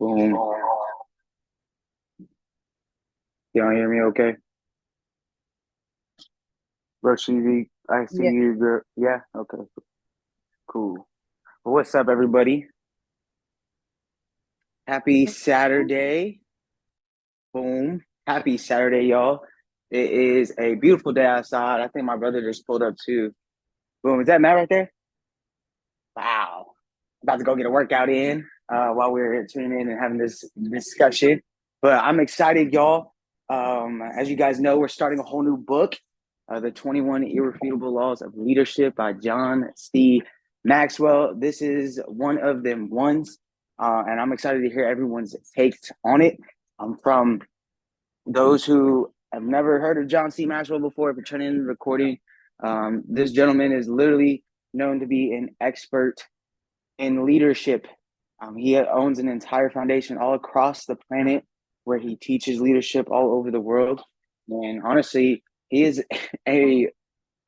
Boom. Y'all hear me okay? Rashidi, I see Yeah. you, girl. Yeah? Okay, cool. Well, what's up, everybody? Happy Saturday. Boom. Happy Saturday, y'all. It is a beautiful day outside. I think my brother just pulled up too. Boom. Is that Matt right there? Wow. About to go get a workout in while we're tuning in and having this discussion. But I'm excited, y'all. As you guys know, we're starting a whole new book, The 21 Irrefutable Laws of Leadership by John C. Maxwell. This is one of them ones, and I'm excited to hear everyone's takes on it. From those who have never heard of John C. Maxwell before, if you're turning in the recording, this gentleman is literally known to be an expert in leadership. He owns an entire foundation all across the planet where he teaches leadership all over the world. And honestly, he is a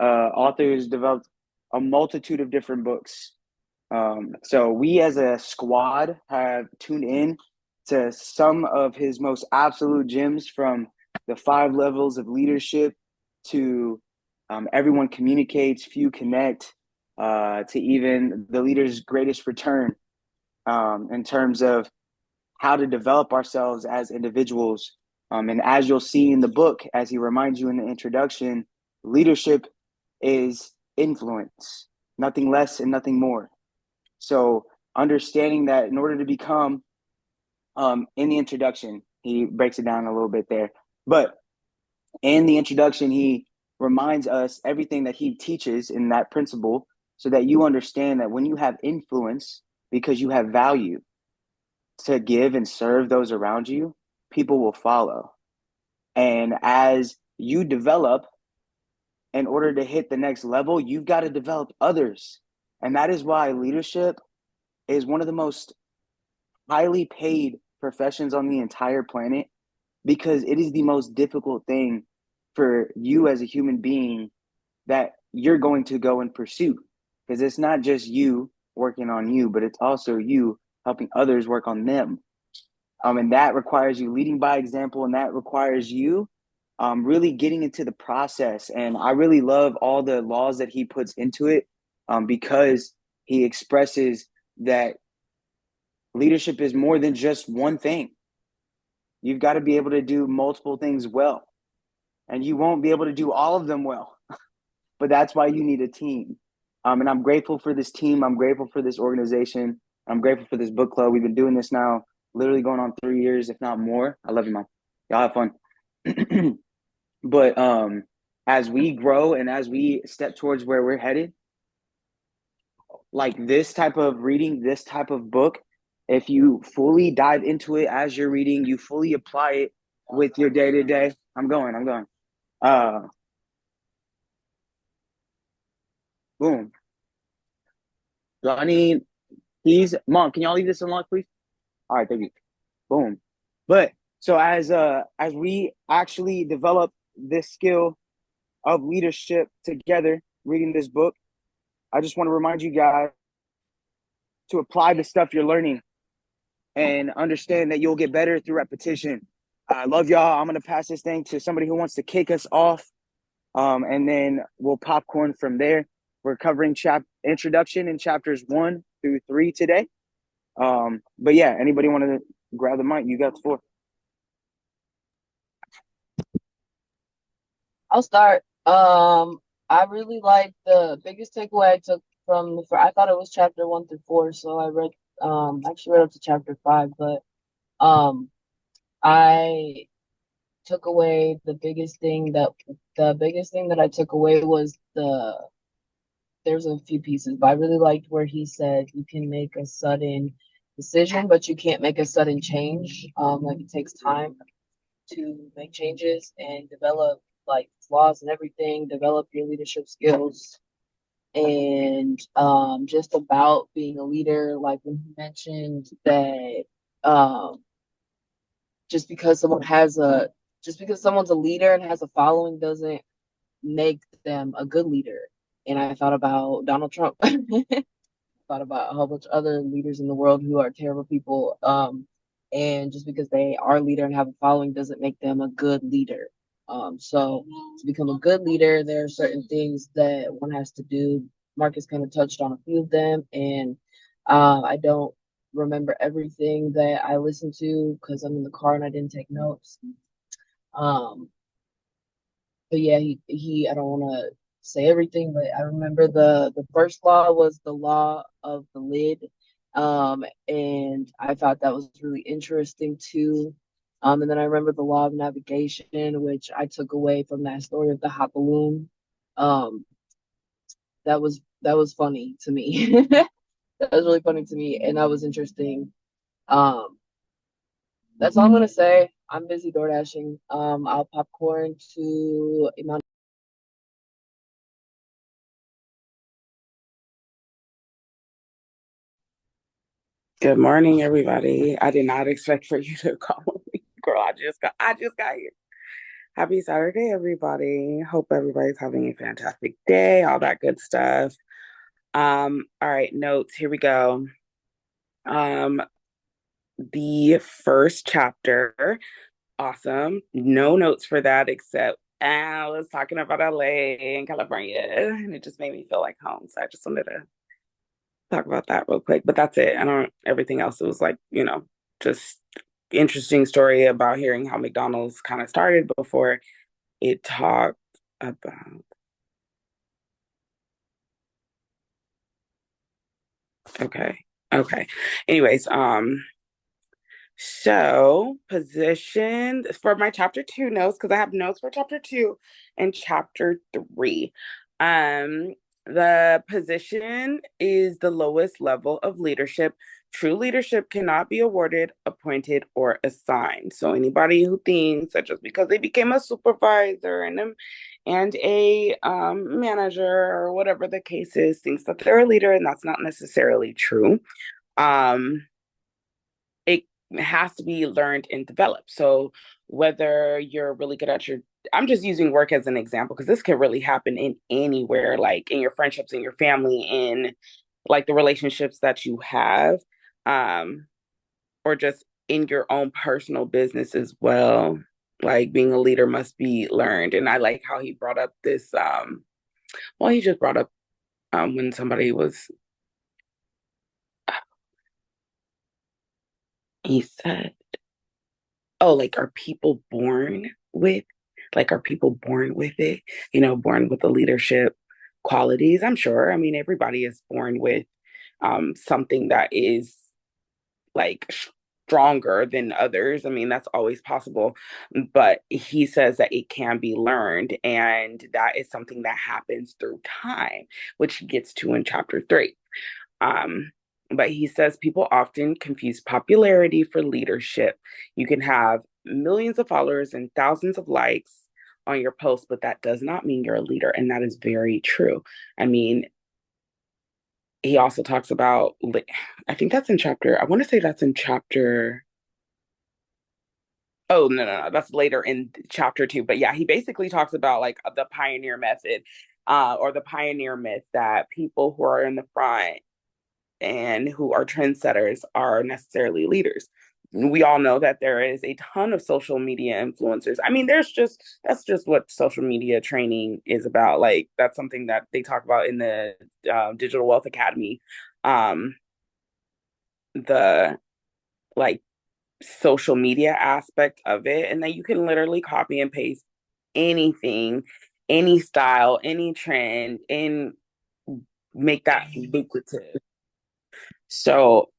author who's developed a multitude of different books. So we as a squad have tuned in to some of his most absolute gems, from the 5 levels of leadership to everyone communicates, few connect, to even the leader's greatest return, in terms of how to develop ourselves as individuals. And as you'll see in the book, as he reminds you in the introduction, leadership is influence, nothing less and nothing more. So understanding that in order to become, in the introduction, he breaks it down a little bit there. But in the introduction, he reminds us everything that he teaches in that principle, so that you understand that when you have influence, because you have value to give and serve those around you, people will follow. And as you develop, in order to hit the next level, you've got to develop others. And that is why leadership is one of the most highly paid professions on the entire planet, because it is the most difficult thing for you as a human being that you're going to go and pursue, because it's not just you working on you, but it's also you helping others work on them. And that requires you leading by example, and that requires you really getting into the process. And I really love all the laws that he puts into it, because he expresses that leadership is more than just one thing. You've got to be able to do multiple things well, and you won't be able to do all of them well. But that's why you need a team. And I'm grateful for this team. I'm grateful for this organization. I'm grateful for this book club. We've been doing this now, literally going on 3 years, if not more. I love you, man. Y'all have fun. But as we grow and as we step towards where we're headed, like this type of reading, this type of book, if you fully dive into it as you're reading, you fully apply it with your day to day. I'm going. Uh, Boom. Do I need keys? Mom, can y'all leave this unlocked, please? All right, thank you. Boom. But so as we actually develop this skill of leadership together, reading this book, I just want to remind you guys to apply the stuff you're learning and understand that you'll get better through repetition. I love y'all. I'm gonna pass this thing to somebody who wants to kick us off, and then we'll popcorn from there. We're covering introduction in chapters 1 through 3 today. But yeah, anybody want to grab the mic? You got the floor. I'll start. I really like the biggest takeaway I took from I thought it was chapter 1 through 4, so I read actually read up to chapter 5, but um I took away the biggest thing that I took away was there's a few pieces, but I really liked where he said you can make a sudden decision, but you can't make a sudden change. Like it takes time to make changes and develop like flaws and everything, develop your leadership skills, and just about being a leader. Like when he mentioned that um, just because someone has a just because someone's a leader and has a following doesn't make them a good leader. And I thought about Donald Trump. Thought about a whole bunch of other leaders in the world who are terrible people. and just because they are a leader and have a following doesn't make them a good leader. So to become a good leader, there are certain things that one has to do. Marcus kind of touched on a few of them, and I don't remember everything that I listened to because I'm in the car and I didn't take notes. Um, but yeah, he I don't want to say everything, but I remember the first law was the law of the lid. And I thought that was really interesting too. And then I remember the law of navigation, which I took away from that story of the hot balloon. Um, that was funny to me. That was really funny to me, and that was interesting. Um, that's all I'm gonna say. I'm busy door dashing. I'll popcorn to Iman. Good morning, everybody. I did not expect for you to call me, girl. I just got here. Happy Saturday, everybody. Hope everybody's having a fantastic day, all that good stuff. All right, notes, here we go. Um, the first chapter, awesome. No notes for that except I was talking about LA and California, and it just made me feel like home. So I just wanted to talk about that real quick, but that's it. I don't, everything else, it was like, just interesting story about hearing how McDonald's kind of started before it talked about, okay. Okay. Anyways, so position for my chapter two notes, because I have notes for chapter two and chapter three. Um, the position is the lowest level of leadership. True leadership cannot be awarded, appointed, or assigned. So anybody who thinks that just because they became a supervisor and a manager or whatever the case is, thinks that they're a leader, and that's not necessarily true. Um, it has to be learned and developed. So whether you're really good at your, I'm just using work as an example because this can really happen in anywhere, like in your friendships, in your family, in like the relationships that you have, um, or just in your own personal business as well. Like being a leader must be learned. And I like how he brought up this, well, he just brought up when somebody was, he said, oh, like are people born with are people born with it? Born with the leadership qualities? I'm sure. I mean, everybody is born with something that is like stronger than others. I mean, that's always possible. But he says that it can be learned, and that is something that happens through time, which he gets to in chapter three. Um, but he says people often confuse popularity for leadership. You can have millions of followers and thousands of likes on your post, but that does not mean you're a leader. And that is very true. I mean, he also talks about, I think that's in chapter, I want to say that's in chapter, oh, no, that's later in chapter two. But yeah, he basically talks about like the pioneer method, or the pioneer myth that people who are in the front and who are trendsetters are necessarily leaders. We all know that there is a ton of social media influencers. I mean, that's just what social media training is about. Like that's something that they talk about in the Digital Wealth Academy. Um, the like social media aspect of it, and then you can literally copy and paste anything, any style, any trend, and make that lucrative. So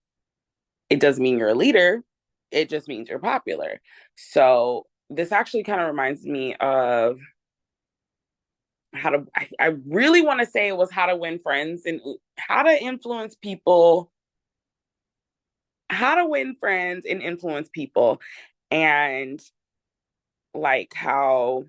it doesn't mean you're a leader. It just means you're popular. So this actually kind of reminds me of I really want to say it was how to win friends and how to influence people, how to win friends and influence people. And like how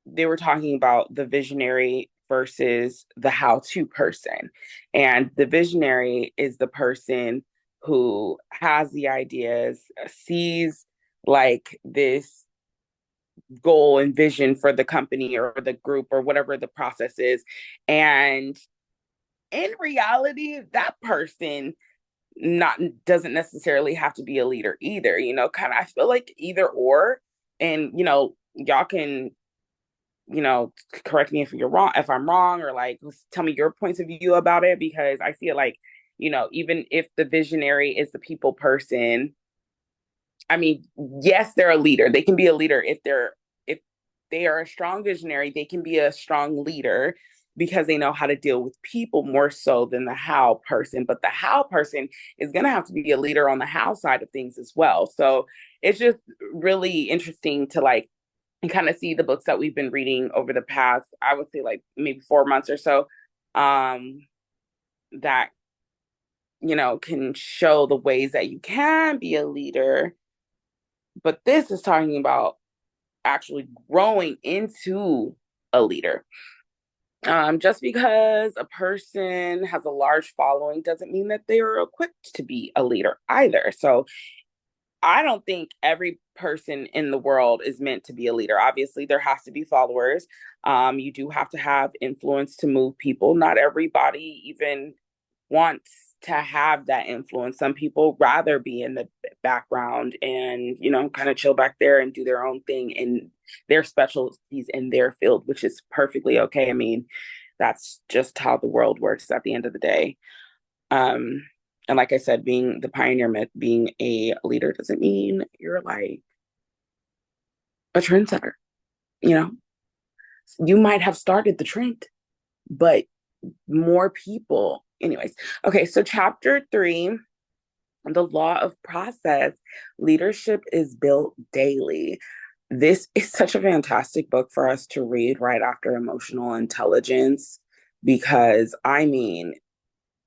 they were talking about the visionary versus the how-to person. And the visionary is the person who has the ideas, sees like this goal and vision for the company or the group or whatever the process is. And in reality, that person not doesn't necessarily have to be a leader either, you know, kind of I feel like either or. And, you know, y'all can, you know, correct me if you're wrong, if I'm wrong, or like tell me your points of view about it, because I see it like, you know, even if the visionary is the people person, I mean, yes, they're a leader. They can be a leader if they are a strong visionary, they can be a strong leader because they know how to deal with people more so than the how person. But the how person is going to have to be a leader on the how side of things as well. So it's just really interesting to like and kind of see the books that we've been reading over the past, I would say like maybe 4 months or so, that, you know, can show the ways that you can be a leader. But this is talking about actually growing into a leader. Just because a person has a large following doesn't mean that they are equipped to be a leader either. So I don't think every person in the world is meant to be a leader. Obviously, there has to be followers. You do have to have influence to move people. Not everybody even wants to have that influence. Some people rather be in the background and, you know, kind of chill back there and do their own thing in their specialties in their field, which is perfectly okay. I mean, that's just how the world works at the end of the day. Um, and like I said, being the pioneer myth, being a leader doesn't mean you're like a trendsetter. You know, you might have started the trend, but more people, anyways. Okay, so chapter 3, the law of process. Leadership is built daily. This is such a fantastic book for us to read right after emotional intelligence, because I mean,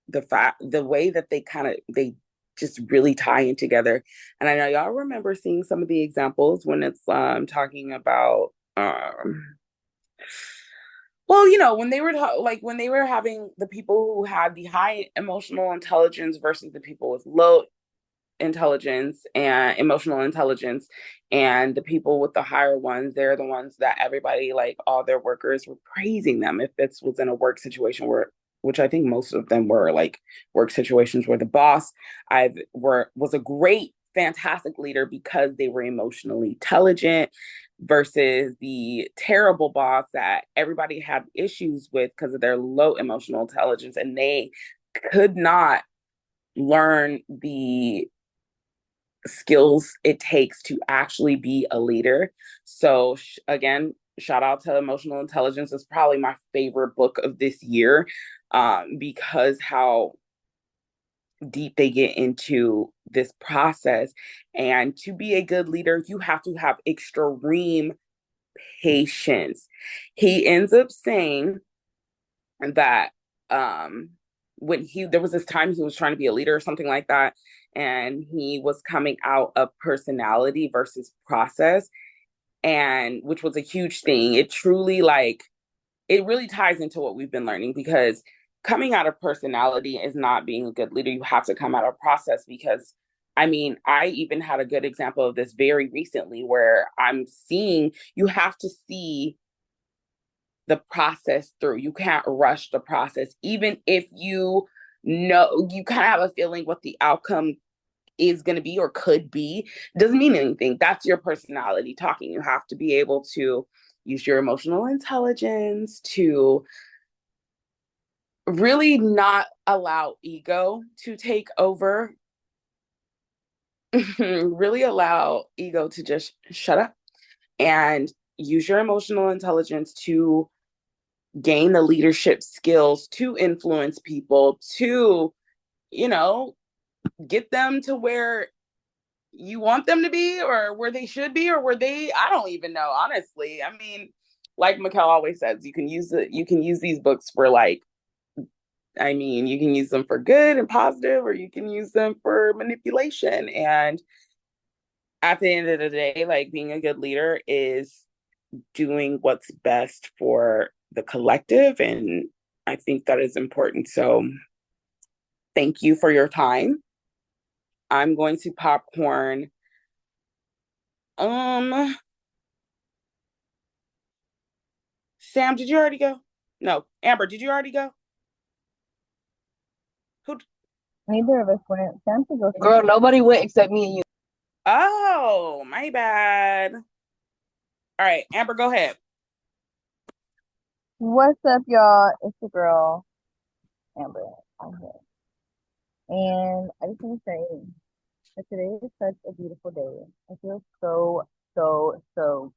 the way that they just really tie in together. And I know y'all remember seeing some of the examples when it's talking about well, you know, when they were like when they were having the people who had the high emotional intelligence versus the people with low intelligence and emotional intelligence, and the people with the higher ones, they're the ones that everybody, like all their workers, were praising them if this was in a work situation where, which I think most of them were like work situations where the boss I were was a great fantastic leader because they were emotionally intelligent, versus the terrible boss that everybody had issues with because of their low emotional intelligence, and they could not learn the skills it takes to actually be a leader. So again, shout out to emotional intelligence. Is probably my favorite book of this year, because how deep they get into this process. And to be a good leader, you have to have extreme patience. He ends up saying that when he there was this time he was trying to be a leader or something like that, and he was coming out of personality versus process, and which was a huge thing. It truly like it really ties into what we've been learning, because coming out of personality is not being a good leader. You have to come out of process, because I mean, I even had a good example of this very recently where I'm seeing you have to see the process through. You can't rush the process, even if you know you kind of have a feeling what the outcome is going to be or could be. Doesn't mean anything. That's your personality talking. You have to be able to use your emotional intelligence to really not allow ego to take over. Really allow ego to just shut up and use your emotional intelligence to gain the leadership skills to influence people, to, you know, get them to where you want them to be or where they should be or where they, I don't even know, honestly. I mean, like Mikkel always says, you can use these books for like, I mean, you can use them for good and positive, or you can use them for manipulation. And at the end of the day, like being a good leader is doing what's best for the collective. And I think that is important. So thank you for your time. I'm going to popcorn. Um, Sam, did you already go? No, Amber, did you already go? Who? Neither of us went. Sam to go Girl, first. nobody went except me and you. Oh, my bad. All right, Amber, go ahead. What's up, y'all? It's the girl, Amber. I'm here. And I just want to say that today is such a beautiful day. I feel so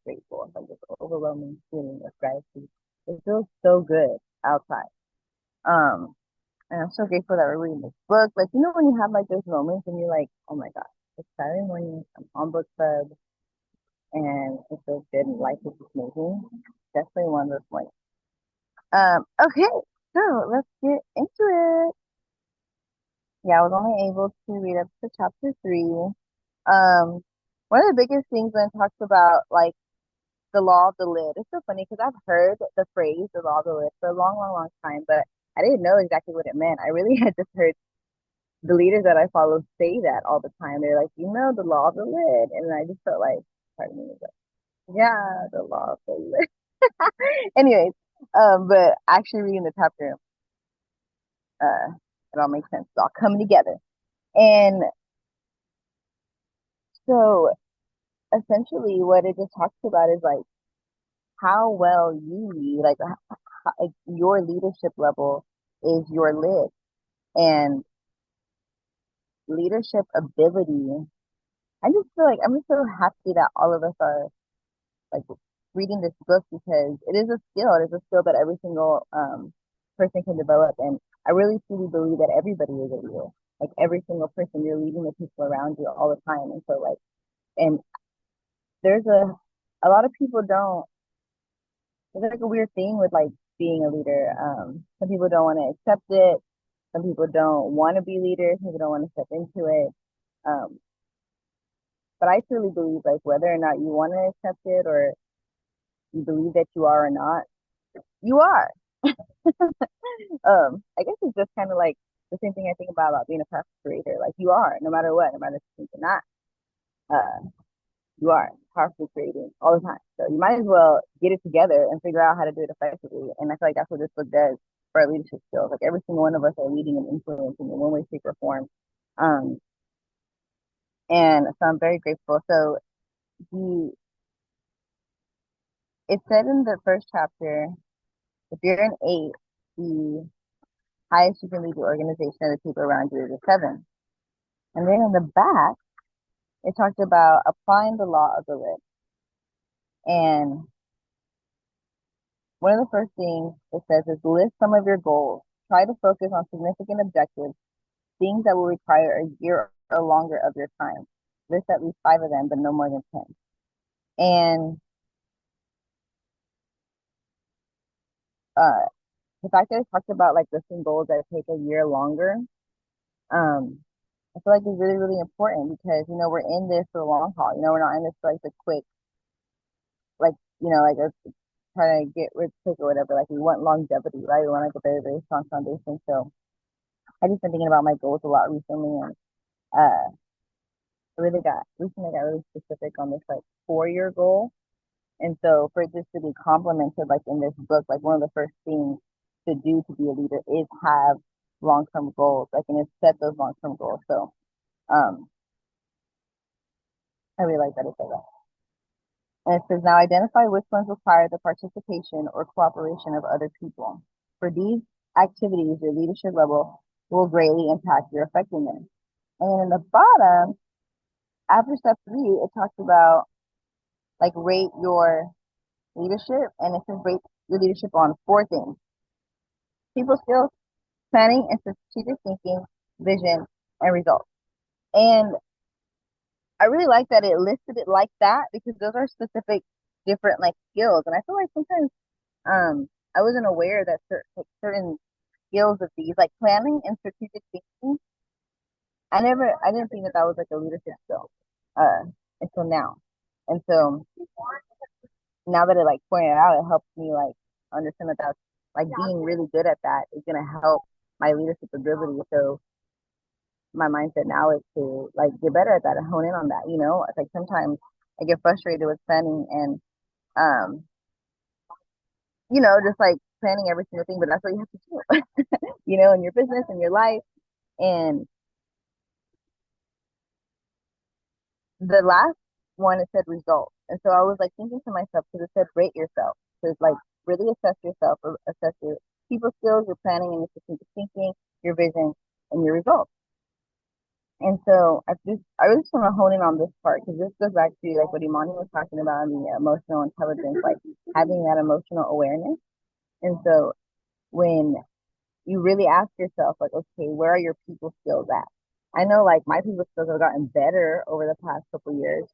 grateful. Like this overwhelming feeling of gratitude. It feels so good outside. Um, and I'm so grateful that we're reading this book. Like, you know, when you have like those moments and you're like, oh my God, it's Saturday morning, I'm on book club, and it feels good and life is just amazing. Definitely one of those mornings. Okay, so let's get into it. Yeah, I was only able to read up to chapter 3. One of the biggest things when it talks about like the law of the lid, it's so funny because I've heard the phrase the law of the lid for a long time, but I didn't know exactly what it meant. I really had just heard the leaders that I follow say that all the time. They're like, you know, the law of the lid, and I just felt like, pardon me, but yeah, the law of the lid. Anyways, but actually reading the chapter, it all makes sense. It's all coming together. And so essentially what it just talks about is like how well you lead, like your leadership level is your lid and leadership ability. I just feel like I'm just so happy that all of us are like reading this book because it is a skill. It is a skill that every single person can develop. And I really truly believe that everybody is a leader. Like every single person, you're leading the people around you all the time. And so like, and there's a lot of people don't. There's like a weird thing with like being a leader. Some people don't want to accept it. Some people don't want to be leaders. Some people don't want to step into it. Um, but I truly believe like whether or not you want to accept it or you believe that you are or not, you are. I guess it's just kind of like the same thing I think about being a past creator. Like you are, no matter what, no matter if you think you're not, uh, you are powerfully creating all the time. So you might as well get it together and figure out how to do it effectively. And I feel like that's what this book does for our leadership skills. Like every single one of us are leading and influencing in one way, shape, or form. Um, and so I'm very grateful. So he, it said in the first chapter, if you're an 8, the highest you can lead your organization of the people around you is a 7. And then in the back, it talked about applying the law of the lid. And one of the first things it says is list some of your goals. Try to focus on significant objectives, things that will require a year or longer of your time. List at least 5 of them, but no more than 10. And uh, the fact that it talked about like listing goals that take a year longer, um, I feel like is really important because you know we're in this for the long haul. You know, we're not in this for like the quick, like you know, like trying to get rich quick or whatever. Like we want longevity, right? We want like a very strong foundation. So I just been thinking about my goals a lot recently, and recently got really specific on this like 4-year goal. And so for this to be complemented like in this book, like one of the first things to do to be a leader is have long term goals, like and set those long term goals. So um I really like that it said that. And it says now identify which ones require the participation or cooperation of other people. For these activities, your leadership level will greatly impact your effectiveness. And then in the bottom, after step 3, it talks about like rate your leadership, and it says rate your leadership on 4 things: people skills, planning and strategic thinking, vision, and results. And I really like that it listed it like that because those are specific different like skills. And I feel like sometimes I wasn't aware that certain skills of these, like planning and strategic thinking, I didn't think that that was like a leadership skill uh, until now. And so now that it like pointed out, it helps me like understand that that's like being really good at that is gonna help my leadership ability. So my mindset now is to like get better at that and hone in on that. You know, it's like sometimes I get frustrated with planning and um, you know, just like planning every single thing, but that's what you have to do. You know, in your business and your life. And the last one it said results, and so I was like thinking to myself because it said rate yourself. So it's like really assess yourself, or assess your people skills, your planning and your strategic thinking, your vision, and your results. And so I really just want to hone in on this part because this goes back to like what Imani was talking about, the emotional intelligence, like having that emotional awareness. And so when you really ask yourself, like, okay, where are your people skills at? I know like my people skills have gotten better over the past couple years.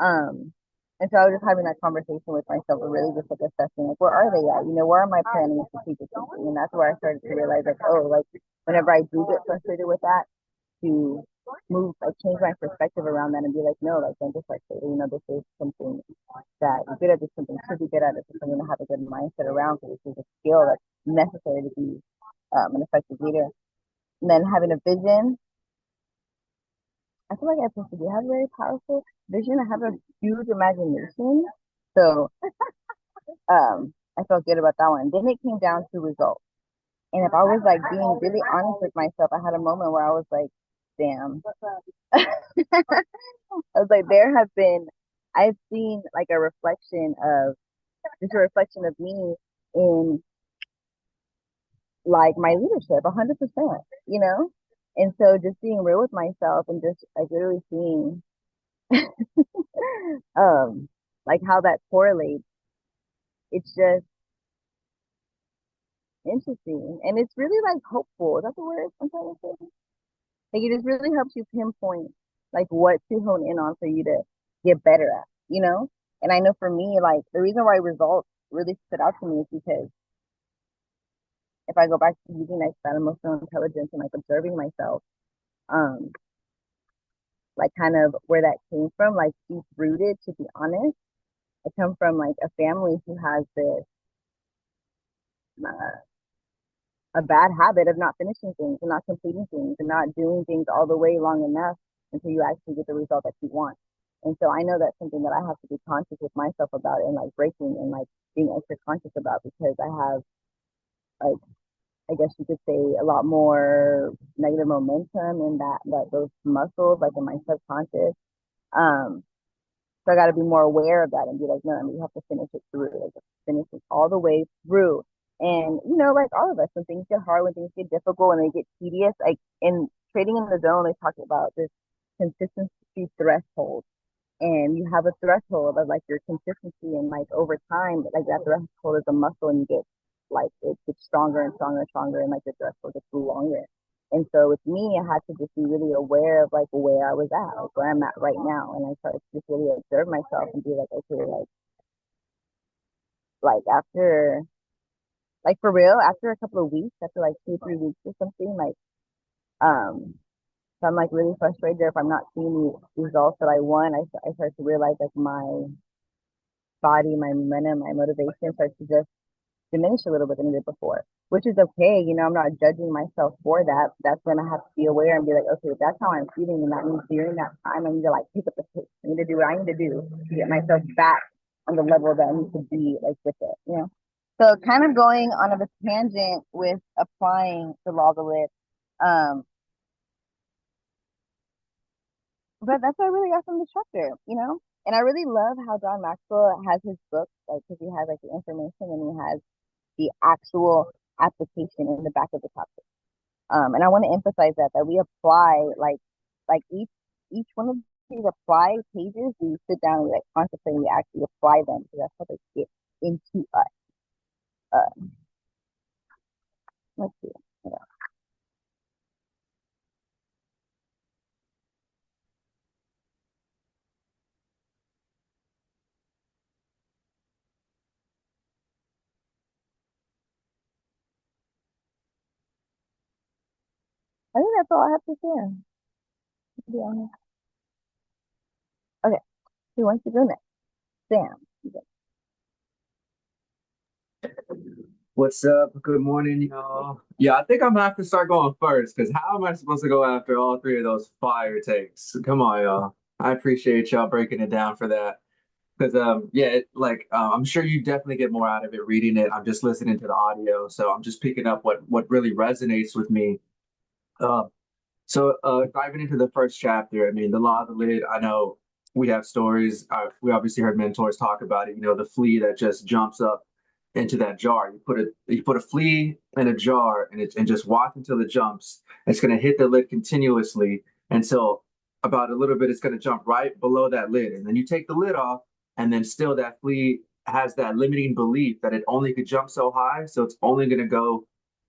Um, and so I was just having that conversation with myself and really just like assessing like where are they at? You know, where am I planning and strategic thinking? And that's where I started to realize like, oh, like whenever I do get frustrated with that, to move like change my perspective around that and be like, no, like don't just like say, you know, this is something that you're good at, this is something you should be good at, this is something to have a good mindset around because this is a skill that's necessary to be an effective leader. And then having a vision. I feel like I supposed to do have a very powerful vision. I have a huge imagination. So I felt good about that one. Then it came down to results. And if I was like being really honest with myself, I had a moment where I was like, damn. I was like, I've seen like a reflection of, just a reflection of me in like my leadership, 100%, you know? And so just being real with myself and just like really seeing um like how that correlates, it's just interesting. And it's really like hopeful. Is that the word I'm trying to say? Like it just really helps you pinpoint like what to hone in on for you to get better at, you know? And I know for me, like the reason why results really stood out to me is because if I go back to using like that emotional intelligence and like observing myself, um, like kind of where that came from, like deep rooted, to be honest. I come from like a family who has this uh, a bad habit of not finishing things and not completing things and not doing things all the way long enough until you actually get the result that you want. And so I know that's something that I have to be conscious with myself about and like breaking and like being extra conscious about because I have like I guess you could say a lot more negative momentum in that those muscles like in my subconscious. Um so I got to be more aware of that and be like, no, I mean, you have to finish it through, like finish it all the way through. And you know, like all of us, when things get hard, when things get difficult, and they get tedious, like in trading in the zone, they talk about this consistency threshold, and you have a threshold of like your consistency, and like over time, like that threshold is a muscle, and you get like it gets stronger and stronger and stronger, and like the threshold gets longer. And so with me, I had to just be really aware of like where I was at, like where I'm at right now. And I started to just really observe myself and be like, okay, like after, like for real, after a couple of weeks, after like 2, 3 weeks or something, like, if I'm like really frustrated or if I'm not seeing the results that I want, I start to realize like my body, my momentum, my motivation starts to just diminish a little bit than it did before, which is okay. You know, I'm not judging myself for that. That's when I have to be aware and be like, okay, that's how I'm feeling. And that means during that time, I need to like pick up the pace. I need to do what I need to do to get myself back on the level that I need to be like with it, you know? So kind of going on a tangent with applying the law of the lid. Um, but that's what I really got from the chapter, you know? And I really love how John Maxwell has his books, like, because he has like the information and he has the actual application in the back of the chapter. And I want to emphasize that we apply like each one of these apply pages. We sit down and we like contemplate and we actually apply them because that's how they get into us. Uh, let's see. Yeah. I think that's all I have to share. To be honest. Okay, who wants to go next? Sam. What's up? Good morning, y'all. Yeah, I think I'm gonna have to start going first because how am I supposed to go after all three of those fire takes? Come on, y'all. I appreciate y'all breaking it down for that. Because yeah, I'm sure you definitely get more out of it reading it. I'm just listening to the audio, so I'm just picking up what really resonates with me. Uh, so diving into the first chapter, I mean, the law of the lid. I know we have stories. We obviously heard mentors talk about it. The flea that just jumps up into that jar. You put a flea in a jar and just watch until it jumps. It's going to hit the lid continuously until about a little bit. It's going to jump right below that lid, and then you take the lid off, and then still that flea has that limiting belief that it only could jump so high, so it's only going to go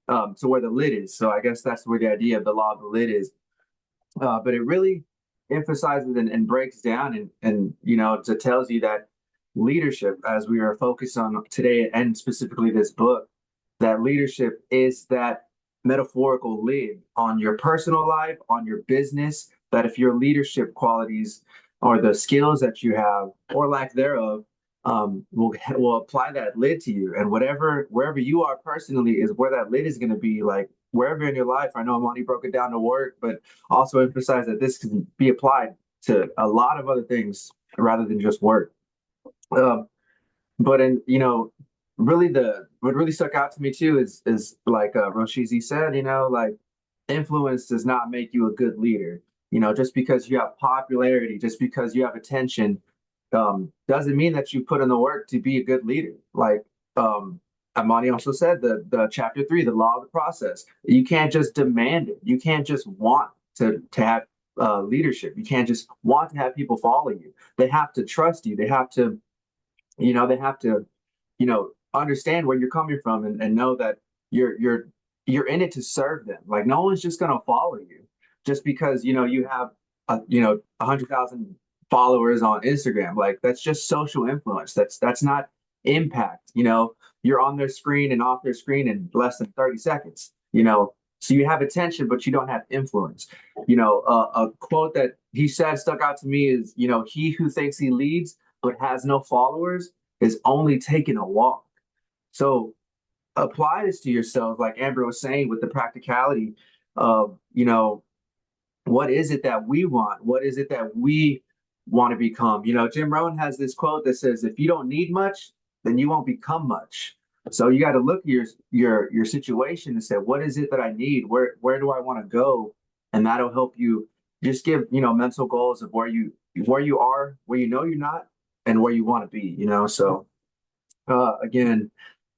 to where the lid is. So I guess that's where the idea of the law of the lid is. But it really emphasizes and breaks down and it tells you that leadership, as we are focused on today and specifically this book, that leadership is that metaphorical lid on your personal life, on your business, that if your leadership qualities or the skills that you have or lack thereof will apply that lid to you, and wherever you are personally is where that lid is going to be, like wherever in your life. I know Monty broke it down to work, but also emphasize that this can be applied to a lot of other things rather than just work. But in really what really stuck out to me too is like Roshizi said, like influence does not make you a good leader. Just because you have popularity, just because you have attention, doesn't mean that you put in the work to be a good leader. Like Amani also said, the chapter 3, the law of the process. You can't just demand it. You can't just want to have leadership. You can't just want to have people follow you. They have to trust you. They have to understand where you're coming from, and know that you're in it to serve them. Like no one's just gonna follow you just because you have 100,000 followers on Instagram. Like that's just social influence. That's not impact. You're on their screen and off their screen in less than 30 seconds. So you have attention, but you don't have influence. A quote that he said stuck out to me is, he who thinks he leads but has no followers is only taking a walk. So apply this to yourself, like Amber was saying, with the practicality of, what is it that we want? What is it that we want to become? Jim Rohn has this quote that says, if you don't need much, then you won't become much. So you got to look at your situation and say, what is it that I need? Where do I want to go? And that'll help you just give, mental goals of where you are, where you're not, and where you want to be, So again,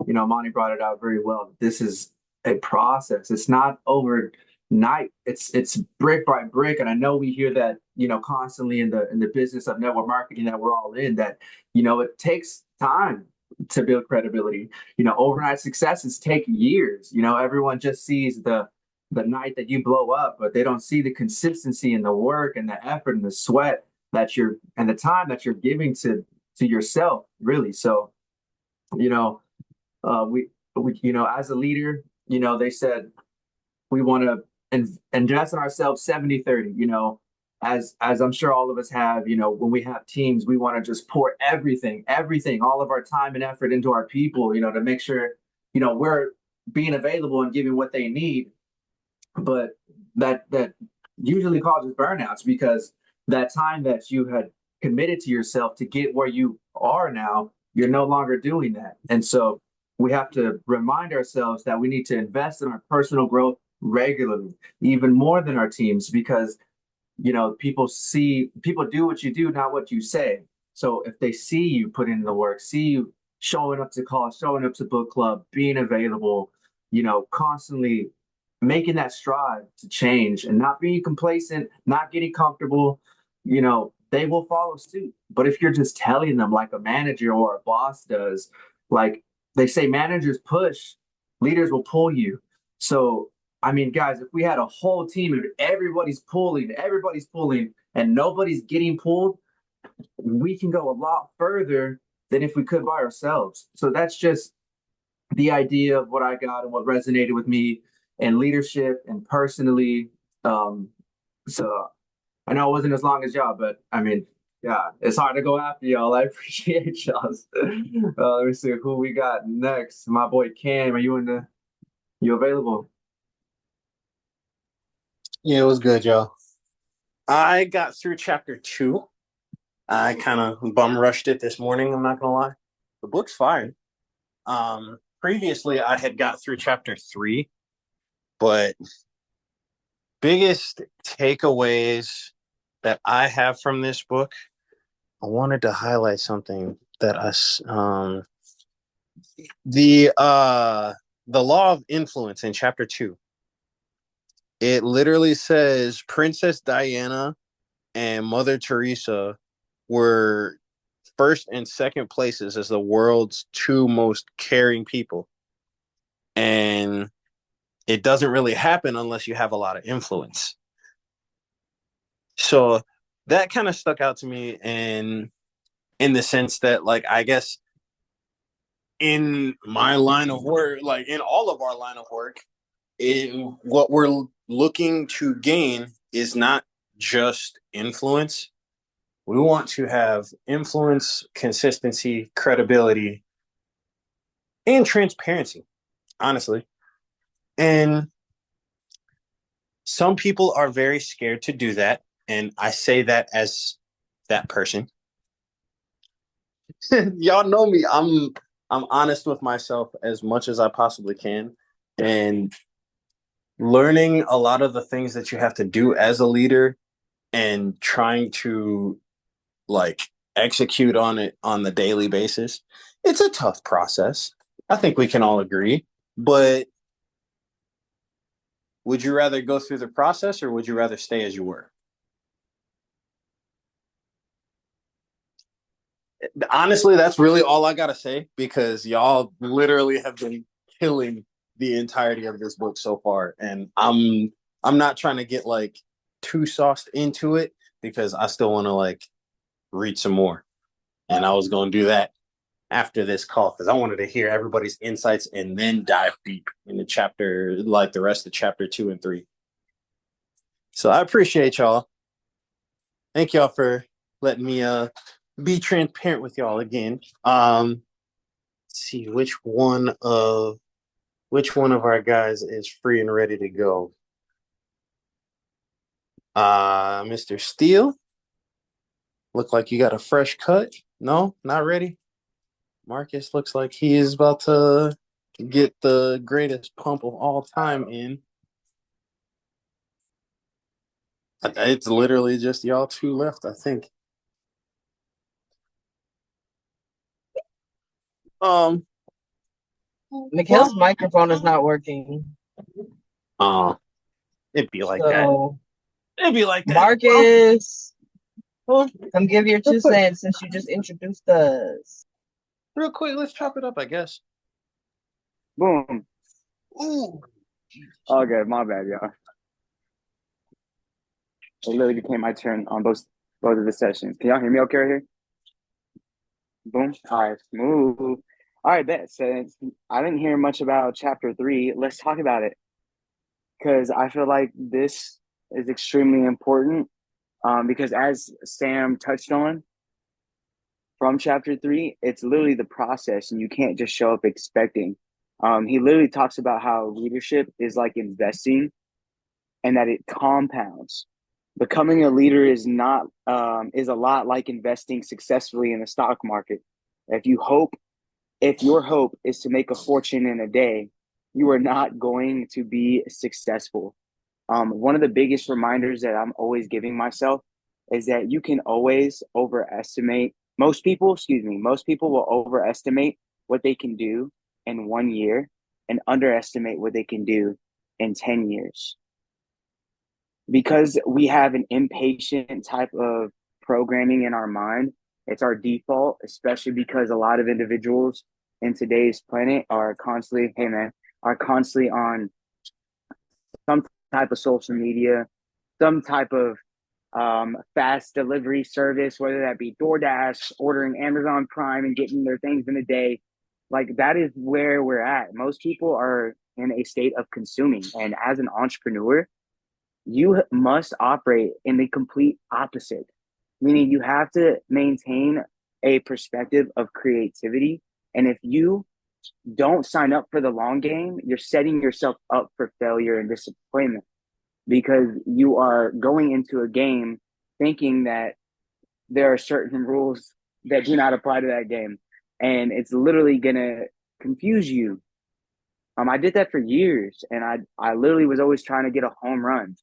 Monty brought it out very well. This is a process. It's not overnight. It's brick by brick. And I know we hear that, constantly in the business of network marketing that we're all in, that, it takes time to build credibility. Overnight successes take years. Everyone just sees the night that you blow up, but they don't see the consistency and the work and the effort and the sweat and the time that you're giving to yourself, really. So, you know, we as a leader, they said we want to invest in ourselves 70/30. As I'm sure all of us have, when we have teams, we want to just pour everything, all of our time and effort into our people, to make sure, we're being available and giving what they need. But that usually causes burnouts, because that time that you had committed to yourself to get where you are now, you're no longer doing that. And so we have to remind ourselves that we need to invest in our personal growth regularly, even more than our teams, because people do what you do, not what you say. So if they see you put in the work, see you showing up to calls, showing up to book club, being available, constantly making that stride to change and not being complacent, not getting comfortable, they will follow suit. But if you're just telling them like a manager or a boss does, like they say, managers push, leaders will pull you. So, I mean, guys, if we had a whole team and everybody's pulling, and nobody's getting pulled, we can go a lot further than if we could by ourselves. So that's just the idea of what I got and what resonated with me and leadership and personally. So I know it wasn't as long as y'all, but I mean, yeah, it's hard to go after y'all. I appreciate y'all. Let me see who we got next. My boy Cam, you available? Yeah, it was good, y'all. I got through chapter 2. I kind of bum rushed it this morning, I'm not gonna lie. The book's fine. Previously I had got through chapter 3, but biggest takeaways that I have from this book wanted to highlight something that the law of influence in chapter 2. It literally says Princess Diana and Mother Teresa were first and second places as the world's two most caring people. And it doesn't really happen unless you have a lot of influence. So that kind of stuck out to me, and in the sense that, like, I guess in my line of work, like in all of our line of work, what we're looking to gain is not just influence. We want to have influence, consistency, credibility, and transparency, honestly. And some people are very scared to do that. And I say that as that person. Y'all know me. I'm honest with myself as much as I possibly can. And learning a lot of the things that you have to do as a leader and trying to like execute on it on the daily basis. It's a tough process. I think we can all agree. But would you rather go through the process, or would you rather stay as you were? Honestly, that's really all I gotta say, because y'all literally have been killing the entirety of this book so far, and I'm not trying to get like too sauced into it, because I still want to like read some more, and I was going to do that after this call because I wanted to hear everybody's insights and then dive deep into chapter, like the rest of chapter 2 and 3. So I appreciate y'all. Thank y'all for letting me be transparent with y'all again. Let's see which one of our guys is free and ready to go. Mr. Steele, look like you got a fresh cut. No, not ready. Marcus looks like he is about to get the greatest pump of all time in. It's literally just y'all two left, I think. Mikhail's microphone is not working. It'd be like So, that. It'd be like that. Marcus, come give your 2 cents since you just introduced us. Real quick, let's chop it up, I guess. Boom. Ooh. Okay, my bad, y'all. It literally became my turn on both of the sessions. Can y'all hear me okay right here? Boom. All right, smooth. All right, bet. Since I didn't hear much about chapter 3, let's talk about it, because I feel like this is extremely important. Because as Sam touched on, from chapter 3, it's literally the process, and you can't just show up expecting. He literally talks about how leadership is like investing, and that it compounds. Becoming a leader is not is a lot like investing successfully in the stock market. If your hope is to make a fortune in a day, you are not going to be successful. One of the biggest reminders that I'm always giving myself is that you can always overestimate. Most people will overestimate what they can do in 1 year and underestimate what they can do in 10 years. Because we have an impatient type of programming in our mind, it's our default, especially because a lot of individuals in today's planet are constantly on some type of social media, some type of fast delivery service, whether that be DoorDash, ordering Amazon Prime and getting their things in a day. Like, that is where we're at. Most people are in a state of consuming. And as an entrepreneur, you must operate in the complete opposite, meaning you have to maintain a perspective of creativity. And if you don't sign up for the long game, you're setting yourself up for failure and disappointment, because you are going into a game thinking that there are certain rules that do not apply to that game. And it's literally going to confuse you. I did that for years, and I literally was always trying to get a home run.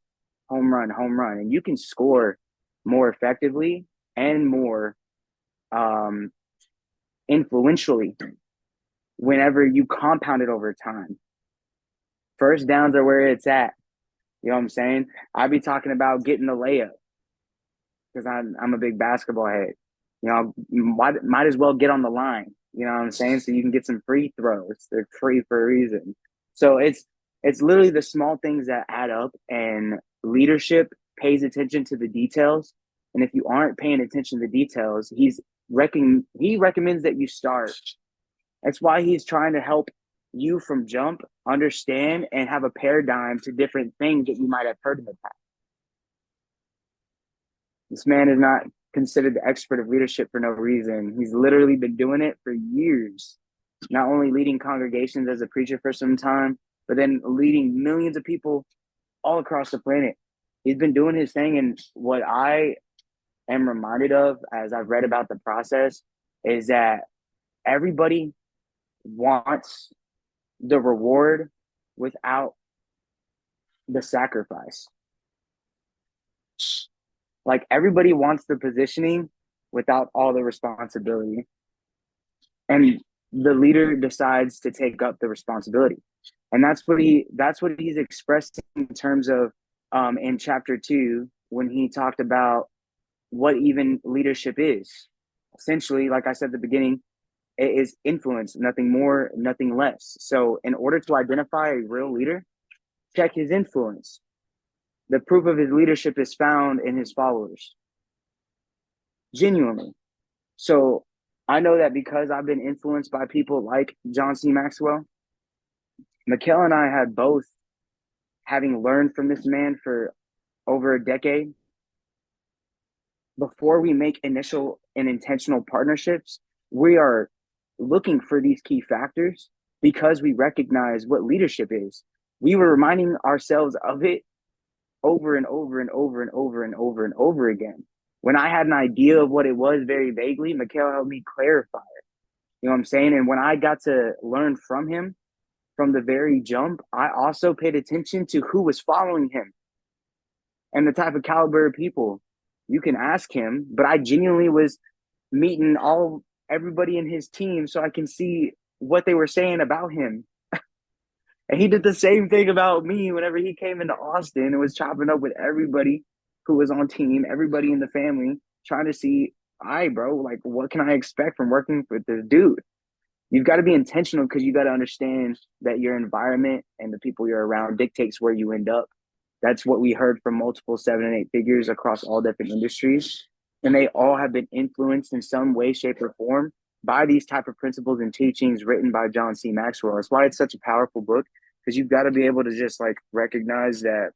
And you can score more effectively and more influentially whenever you compound it over time. First downs are where it's at. You know what I'm saying? I be talking about getting the layup because I'm a big basketball head. You know, you might as well get on the line. You know what I'm saying? So you can get some free throws. They're free for a reason. So it's literally the small things that add up, and leadership pays attention to the details. And if you aren't paying attention to the details, he recommends that you start. That's why he's trying to help you from jump understand and have a paradigm to different things that you might have heard in the past. This man is not considered the expert of leadership for no reason. He's literally been doing it for years, not only leading congregations as a preacher for some time, but then leading millions of people all across the planet. He's been doing his thing. And what I am reminded of as I've read about the process is that everybody wants the reward without the sacrifice. Like, everybody wants the positioning without all the responsibility. And the leader decides to take up the responsibility. And that's what he's expressed in terms of in chapter 2, when he talked about what even leadership is. Essentially, like I said at the beginning, it is influence, nothing more, nothing less. So in order to identify a real leader, check his influence. The proof of his leadership is found in his followers. Genuinely. So I know that because I've been influenced by people like John C. Maxwell, Mikhail and I had both, having learned from this man for over a decade, before we make initial and intentional partnerships, we are looking for these key factors because we recognize what leadership is. We were reminding ourselves of it over and over and over and over and over and over again. When I had an idea of what it was very vaguely, Mikhail helped me clarify it. You know what I'm saying? And when I got to learn from him from the very jump, I also paid attention to who was following him and the type of caliber of people. You can ask him, but I genuinely was meeting everybody in his team so I can see what they were saying about him. And he did the same thing about me whenever he came into Austin and was chopping up with everybody who was on team, everybody in the family, trying to see, bro, like, what can I expect from working with this dude? You've got to be intentional because you got to understand that your environment and the people you're around dictates where you end up. That's what we heard from multiple 7 and 8 figures across all different industries. And they all have been influenced in some way, shape, or form by these type of principles and teachings written by John C. Maxwell. That's why it's such a powerful book, because you've got to be able to just like recognize that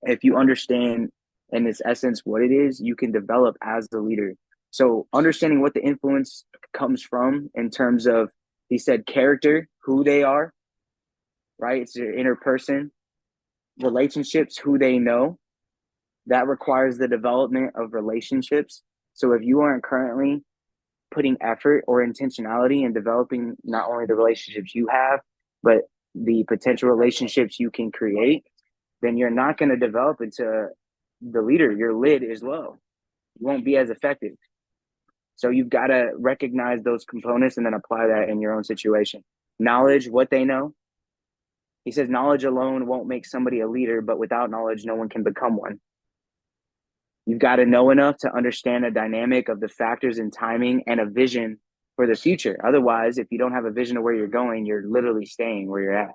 if you understand in its essence what it is, you can develop as the leader. So understanding what the influence comes from in terms of, he said, character, who they are, right? It's their inner person. Relationships, who they know. That requires the development of relationships. So if you aren't currently putting effort or intentionality in developing not only the relationships you have, but the potential relationships you can create, then you're not going to develop into the leader. Your lid is low. You won't be as effective. So you've got to recognize those components and then apply that in your own situation. Knowledge, what they know. He says knowledge alone won't make somebody a leader, but without knowledge, no one can become one. You've got to know enough to understand the dynamic of the factors and timing and a vision for the future. Otherwise, if you don't have a vision of where you're going, you're literally staying where you're at.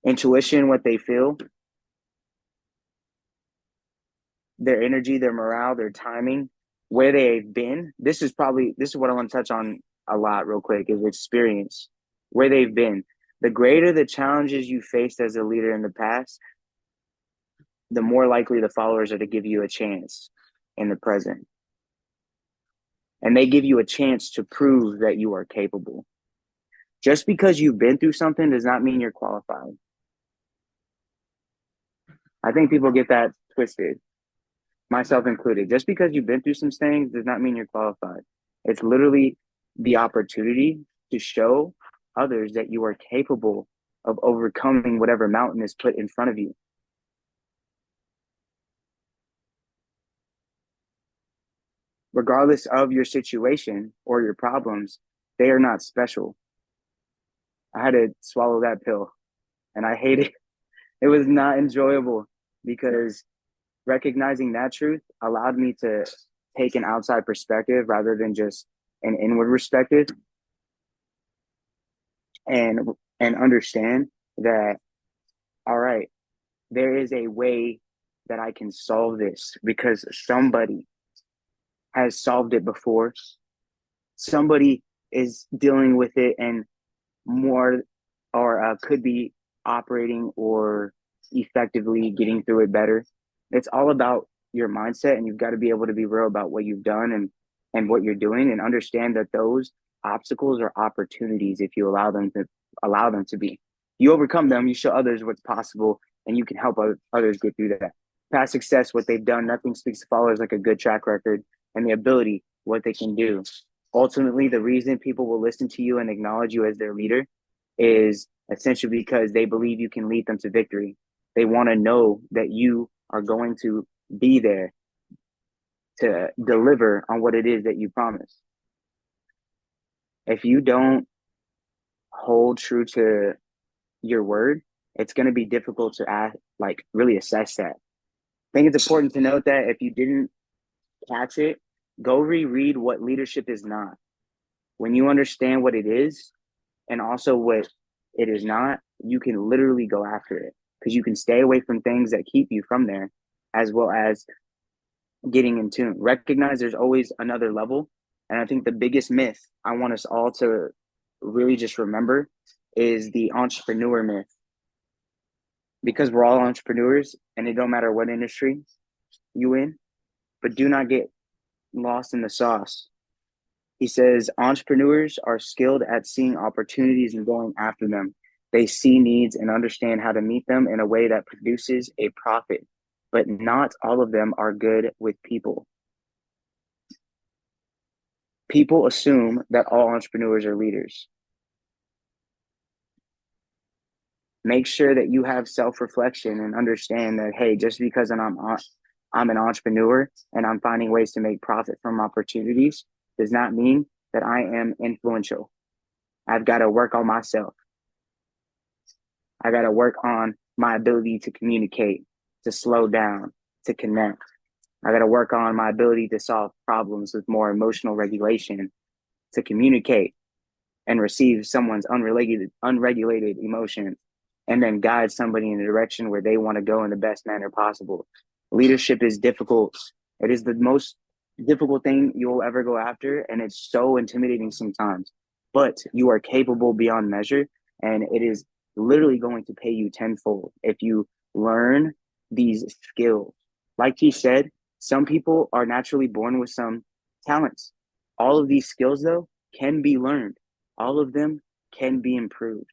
Intuition, what they feel, their energy, their morale, their timing, where they've been. This is what I want to touch on a lot real quick, is experience, where they've been. The greater the challenges you faced as a leader in the past, the more likely the followers are to give you a chance in the present. And they give you a chance to prove that you are capable. Just because you've been through something does not mean you're qualified. I think people get that twisted, myself included. Just because you've been through some things does not mean you're qualified. It's literally the opportunity to show others that you are capable of overcoming whatever mountain is put in front of you. regardless of your situation or your problems, they are not special. I had to swallow that pill and I hate it. It was not enjoyable because recognizing that truth allowed me to take an outside perspective rather than just an inward perspective, and understand that, all right, there is a way that I can solve this because somebody has solved it before. Somebody is dealing with it and more, or could be operating or effectively getting through it better. It's all about your mindset, and you've got to be able to be real about what you've done and what you're doing, and understand that those obstacles are opportunities if you allow them to be. You overcome them, you show others what's possible, and you can help others get through that. Past success, what they've done, nothing speaks to followers like a good track record, and the ability, what they can do. Ultimately, the reason people will listen to you and acknowledge you as their leader is essentially because they believe you can lead them to victory. They want to know that you are going to be there to deliver on what it is that you promise. If you don't hold true to your word, it's going to be difficult to really assess that. I think it's important to note that if you didn't catch it, go reread what leadership is not. When you understand what it is and also what it is not, you can literally go after it, because you can stay away from things that keep you from there, as well as getting in tune. Recognize there's always another level. And I think the biggest myth I want us all to really just remember is the entrepreneur myth. Because we're all entrepreneurs, and it don't matter what industry you in, but do not get lost in the sauce. He says entrepreneurs are skilled at seeing opportunities and going after them. They see needs and understand how to meet them in a way that produces a profit, but not all of them are good with people. People assume that all entrepreneurs are leaders. Make sure that you have self-reflection and understand that, hey, just because I'm an entrepreneur and I'm finding ways to make profit from opportunities does not mean that I am influential. I've got to work on myself. I got to work on my ability to communicate, to slow down, to connect. I got to work on my ability to solve problems with more emotional regulation, to communicate and receive someone's unregulated emotion, and then guide somebody in a direction where they want to go in the best manner possible. Leadership is difficult. It is the most difficult thing you will ever go after, and it's so intimidating sometimes. But you are capable beyond measure, and it is literally going to pay you tenfold if you learn these skills. Like he said, some people are naturally born with some talents. All of these skills, though, can be learned. All of them can be improved.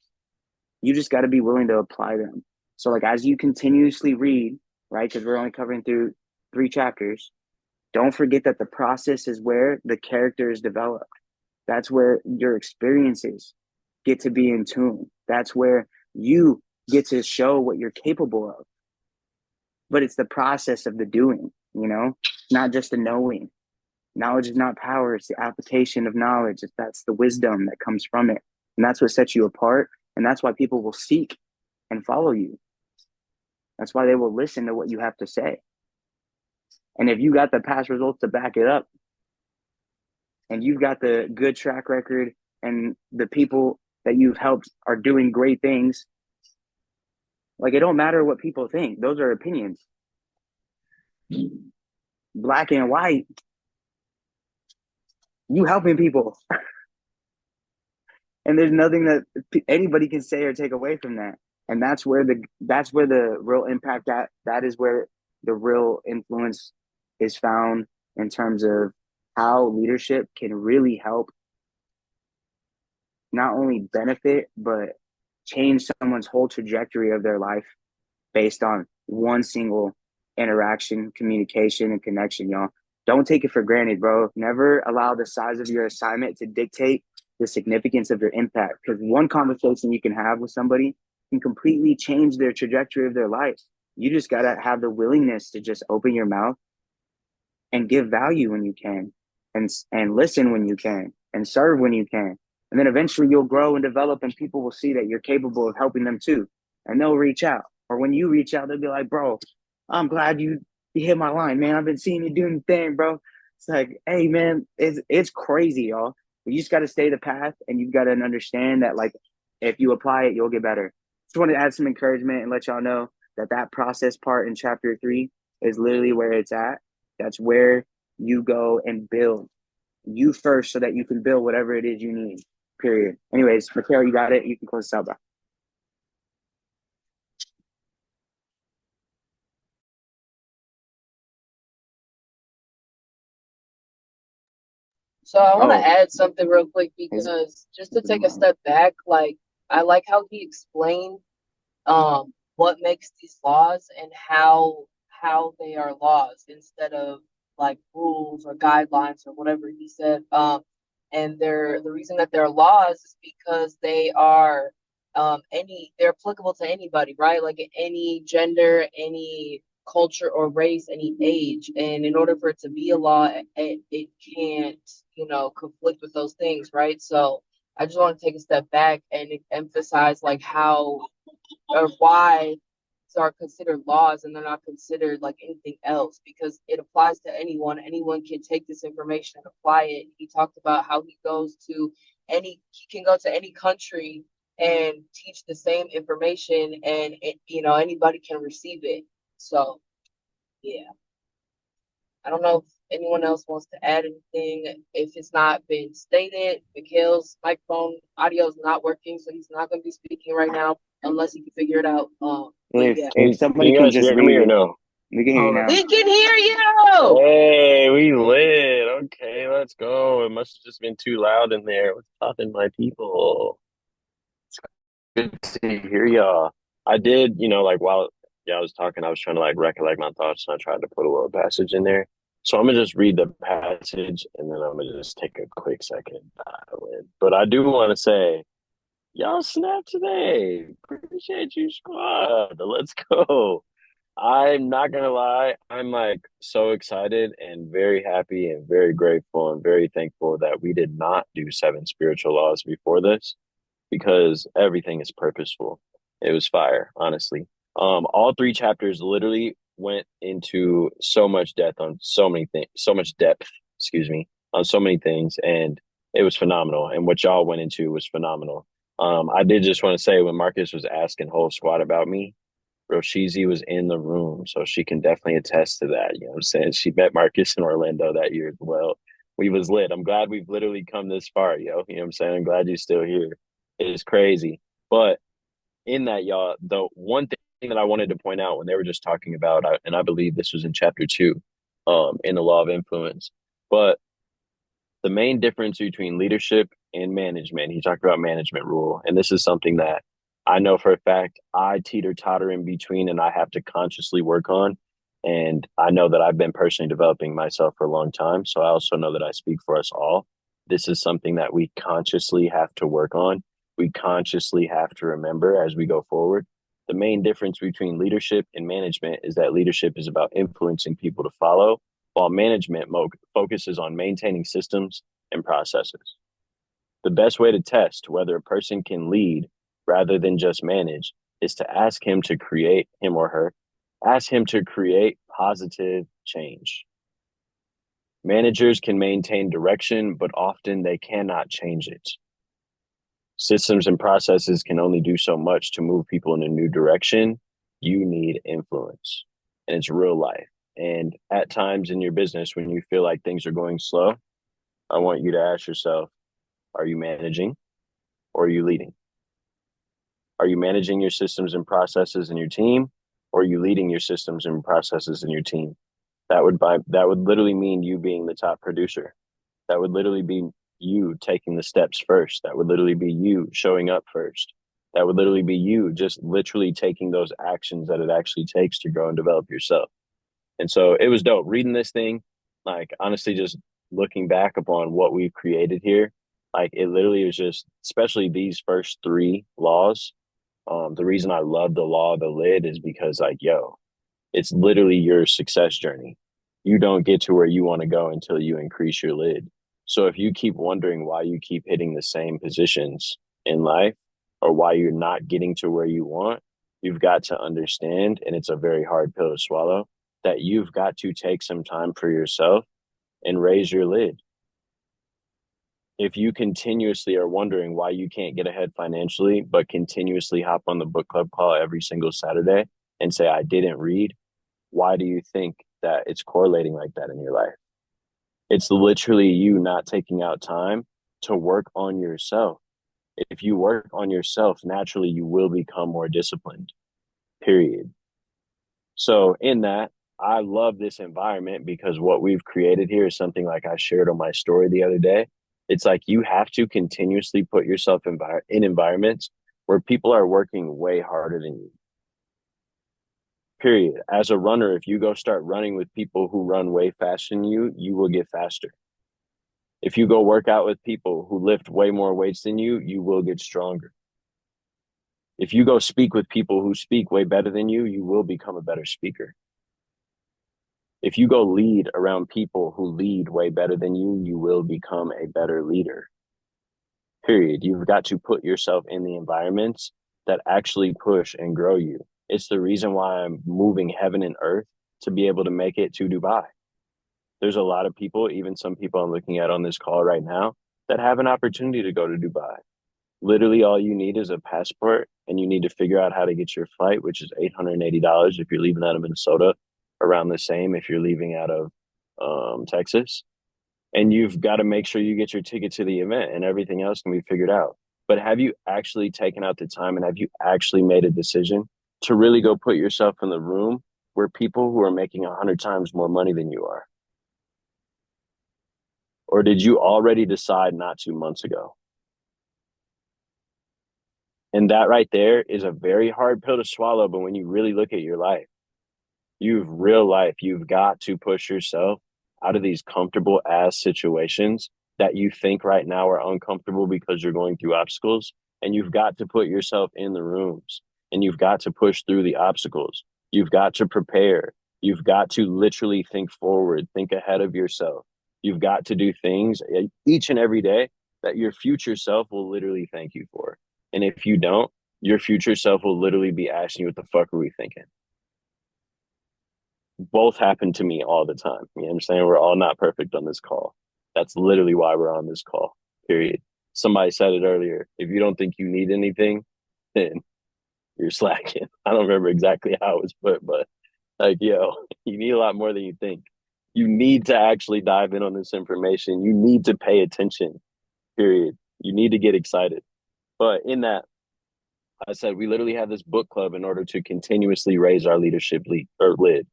You just got to be willing to apply them. So like as you continuously read, right, because we're only covering through 3 chapters, don't forget that the process is where the character is developed. That's where your experiences get to be in tune. That's where you get to show what you're capable of. But it's the process of the doing, not just the knowing. Knowledge is not power. It's the application of knowledge. That's the wisdom that comes from it. And that's what sets you apart. And that's why people will seek and follow you. That's why they will listen to what you have to say. And if you got the past results to back it up, and you've got the good track record, and the people that you've helped are doing great things, like it don't matter what people think. Those are opinions. Black and white. You helping people. And there's nothing that anybody can say or take away from that. And that's where the real impact, that is where the real influence is found in terms of how leadership can really help not only benefit, but change someone's whole trajectory of their life based on one single interaction, communication, and connection, y'all. Don't take it for granted, bro. Never allow the size of your assignment to dictate the significance of your impact, because one conversation you can have with somebody can completely change their trajectory of their life. You just got to have the willingness to just open your mouth and give value when you can. and listen when you can and serve when you can. And then eventually you'll grow and develop, and people will see that you're capable of helping them too. And they'll reach out. Or when you reach out, they'll be like, bro, I'm glad you hit my line, man. I've been seeing you doing the thing, bro. It's like, hey, man, it's crazy, y'all. But you just got to stay the path, and you've got to understand that, like, if you apply it, you'll get better. Just want to add some encouragement and let y'all know that process part in chapter 3 is literally where it's at. That's where you go and build you first so that you can build whatever it is you need, period. Anyways, Mikhail, you got it. You can close this out, bro. So I want to Oh, add something real quick because just to take a step back, like I like how he explained what makes these laws and how they are laws instead of like rules or guidelines or whatever he said. And the reason that they're laws is because they are they're applicable to anybody, right? Like any gender, any culture or race, any age. And in order for it to be a law, it can't, conflict with those things, right? So I just want to take a step back and emphasize like how or why these are considered laws and they're not considered like anything else because it applies to anyone. Anyone can take this information and apply it. He talked about how he can go to any country and teach the same information and anybody can receive it. So yeah, I don't know if anyone else wants to add anything. If it's not been stated, Mikhail's microphone audio is not working, so he's not going to be speaking right now unless he can figure it out. But yeah, if Can somebody you can guys just hear me read or it, no? we can hear you Hold now. on. we can hear you. Hey, we lit. Okay, let's go. It must have just been too loud in there. What's poppin', my people? Good to hear y'all. I did, like while I was talking, I was trying to like recollect my thoughts and I tried to put a little passage in there. So I'm gonna just read the passage and then I'm gonna just take a quick second dial in. But I do want to say, y'all snap today. Appreciate you, squad. Let's go. I'm not gonna lie, I'm like so excited and very happy and very grateful and very thankful that we did not do seven spiritual laws before this because everything is purposeful. It was fire, honestly. All three chapters literally went into so much depth on so many things, so much depth, excuse me, on so many things, and it was phenomenal. And what y'all went into was phenomenal. I did just want to say when Marcus was asking whole squad about me, Roshizi was in the room, so she can definitely attest to that. You know what I'm saying? She met Marcus in Orlando that year as well. We was lit. I'm glad we've literally come this far, yo. You know what I'm saying? I'm glad you're still here. It is crazy. But in that, y'all, the one thing that I wanted to point out when they were just talking about, and I believe this was in chapter 2, in the law of influence, but the main difference between leadership and management, he talked about management rule. And this is something that I know for a fact I teeter totter in between and I have to consciously work on. And I know that I've been personally developing myself for a long time. So I also know that I speak for us all. This is something that we consciously have to work on. We consciously have to remember as we go forward. The main difference between leadership and management is that leadership is about influencing people to follow, while management focuses on maintaining systems and processes. The best way to test whether a person can lead rather than just manage is to ask him to create, him or her, ask him to create positive change. Managers can maintain direction, but often they cannot change it. Systems and processes can only do so much to move people in a new direction. You need influence, and it's real life. And at times in your business, when you feel like things are going slow, I want you to ask yourself, are you managing or are you leading? Are you managing your systems and processes in your team, or are you leading your systems and processes in your team? That would literally mean you being the top producer. That would literally be you taking the steps first. That would literally be you showing up first. That would literally be you just literally taking those actions that it actually takes to grow and develop yourself. And so it was dope reading this thing. Like, honestly, just looking back upon what we've created here, like, it literally was just, especially these first three laws. The reason I love the law of the lid is because, like, yo, it's literally your success journey. You don't get to where you want to go until you increase your lid. So if you keep wondering why you keep hitting the same positions in life or why you're not getting to where you want, you've got to understand, and it's a very hard pill to swallow, that you've got to take some time for yourself and raise your lid. If you continuously are wondering why you can't get ahead financially, but continuously hop on the book club call every single Saturday and say, I didn't read, why do you think that it's correlating like that in your life? It's literally you not taking out time to work on yourself. If you work on yourself, naturally you will become more disciplined, period. So in that, I love this environment because what we've created here is something like I shared on my story the other day. It's like you have to continuously put yourself in environments where people are working way harder than you. Period. As a runner, if you go start running with people who run way faster than you, you will get faster. If you go work out with people who lift way more weights than you will get stronger. If you go speak with people who speak way better than you will become a better speaker. If you go lead around people who lead way better than you will become a better leader. Period. You've got to put yourself in the environments that actually push and grow you. It's the reason why I'm moving heaven and earth to be able to make it to Dubai. There's a lot of people, even some people I'm looking at on this call right now, that have an opportunity to go to Dubai. Literally, all you need is a passport and you need to figure out how to get your flight, which is $880 if you're leaving out of Minnesota, around the same if you're leaving out of Texas. And you've got to make sure you get your ticket to the event and everything else can be figured out. But have you actually taken out the time and have you actually made a decision to really go put yourself in the room where people who are making 100 times more money than you are? Or did you already decide not to months ago? And that right there is a very hard pill to swallow. But when you really look at your life, real life, you've got to push yourself out of these comfortable ass situations that you think right now are uncomfortable because you're going through obstacles. And you've got to put yourself in the rooms and you've got to push through the obstacles. You've got to prepare. You've got to literally think forward, think ahead of yourself. You've got to do things each and every day that your future self will literally thank you for. And if you don't, your future self will literally be asking you, what the fuck are we thinking? Both happen to me all the time. You understand? We're all not perfect on this call. That's literally why we're on this call, period. Somebody said it earlier. If you don't think you need anything, then you're slacking. I don't remember exactly how it was put, but like, yo, you need a lot more than you think. You need to actually dive in on this information. You need to pay attention, period. You need to get excited. But in that, I said, we literally have this book club in order to continuously raise our leadership lid.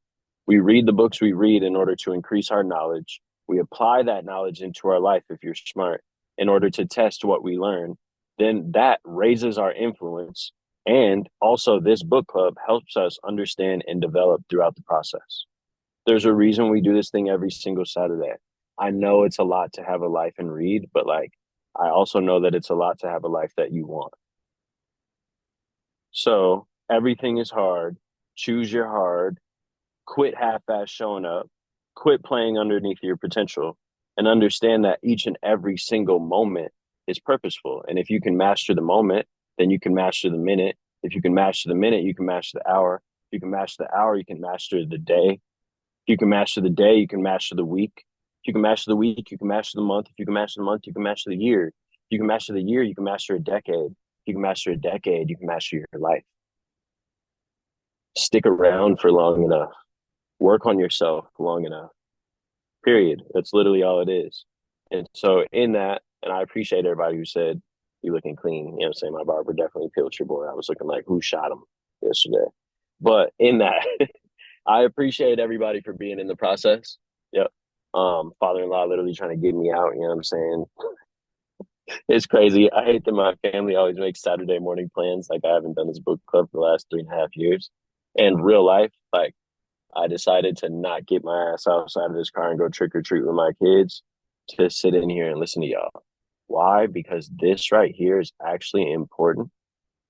We read the books we read in order to increase our knowledge. We apply that knowledge into our life if you're smart in order to test what we learn. Then that raises our influence. And also this book club helps us understand and develop throughout the process. There's a reason we do this thing every single Saturday. I know it's a lot to have a life and read, but like, I also know that it's a lot to have a life that you want. So everything is hard. Choose your hard. Quit half-ass showing up. Quit playing underneath your potential and understand that each and every single moment is purposeful. And if you can master the moment, then you can master the minute. If you can master the minute, you can master the hour. If you can master the hour, you can master the day. If you can master the day, you can master the week. If you can master the week, you can master the month. If you can master the month, you can master the year. If you can master the year, you can master a decade. If you can master a decade, you can master your life. Stick around for long enough. Work on yourself long enough. Period. That's literally all it is. And so in that, and I appreciate everybody who said, you looking clean. You know what I'm saying? My barber definitely peeled your boy. I was looking like, who shot him yesterday? But in that, I appreciate everybody for being in the process. Yep. Father-in-law literally trying to get me out. You know what I'm saying? It's crazy. I hate that my family always makes Saturday morning plans. Like I haven't done this book club for the last 3.5 years. And real life, like I decided to not get my ass outside of this car and go trick or treat with my kids to sit in here and listen to y'all. Why? Because this right here is actually important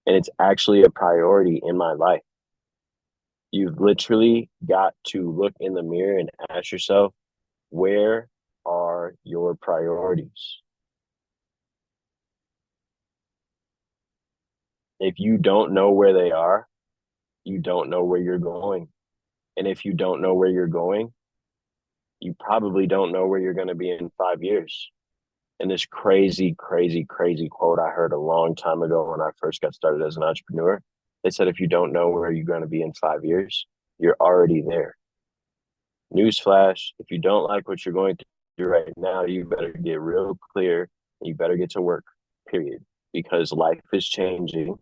and it's actually a priority in my life. You've literally got to look in the mirror and ask yourself, where are your priorities? If you don't know where they are, you don't know where you're going. And if you don't know where you're going, you probably don't know where you're going to be in 5 years. And this crazy, crazy, crazy quote I heard a long time ago when I first got started as an entrepreneur. They said, if you don't know where you're going to be in 5 years, you're already there. Newsflash, if you don't like what you're going to do right now, you better get real clear and you better get to work, period. Because life is changing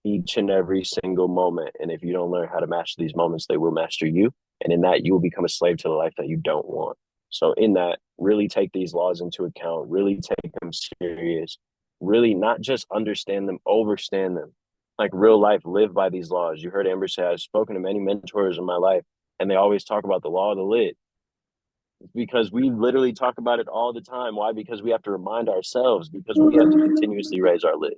each and every single moment. And if you don't learn how to master these moments, they will master you. And in that, you will become a slave to the life that you don't want. So, in that, really take these laws into account, really take them serious, really not just understand them, overstand them. Like real life, live by these laws. You heard Amber say, I've spoken to many mentors in my life, and they always talk about the law of the lid because we literally talk about it all the time. Why? Because we have to remind ourselves, because we have to continuously raise our lid.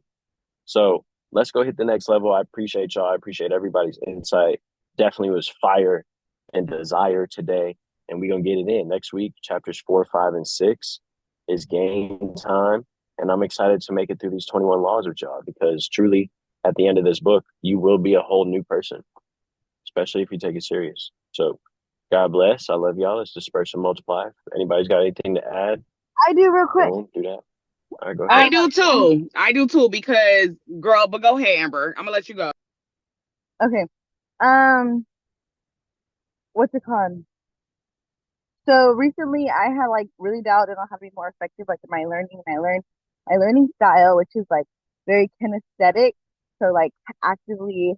So let's go hit the next level. I appreciate y'all. I appreciate everybody's insight. Definitely was fire and desire today. And we're going to get it in. Next week, chapters 4, 5, and 6 is game time. And I'm excited to make it through these 21 laws with y'all because truly, at the end of this book, you will be a whole new person, especially if you take it serious. So God bless. I love y'all. Let's disperse and multiply. If anybody's got anything to add, I do real quick. boom, do that. All right, go I ahead. do too. I do too because girl, but go ahead, Amber. I'm gonna let you go. Okay. What's it called? So recently I had like really doubted on how to be more effective like in my learning, and I learned my learning style, which is like very kinesthetic. So like actively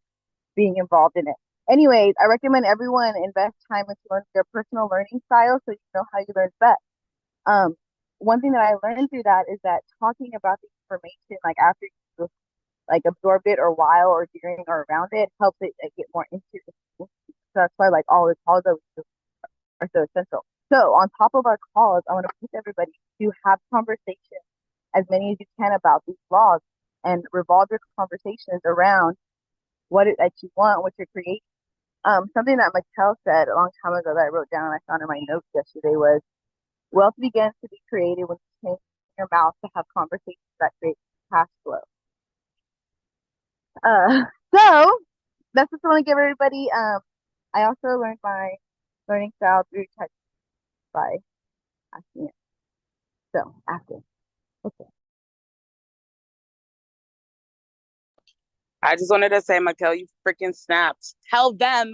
being involved in it. Anyways, I recommend everyone invest time into learning their personal learning style so you know how you learn best. Um, one thing that I learned through that is that talking about the information like after you like absorbed it or while or during or around it helps it get more into it. So that's why like all the calls that we do are so essential. So on top of our calls, I want to push everybody to have conversations, as many as you can about these laws, and revolve your conversations around what it that you want, what you're creating. Something that Mattel said a long time ago that I wrote down and I found in my notes yesterday was wealth begins to be created when you change your mouth to have conversations that create cash flow. Uh, so that's just want to give everybody. I also learned my learning style through text by asking it. So after, okay. I just wanted to say, Michael, you freaking snapped. Tell them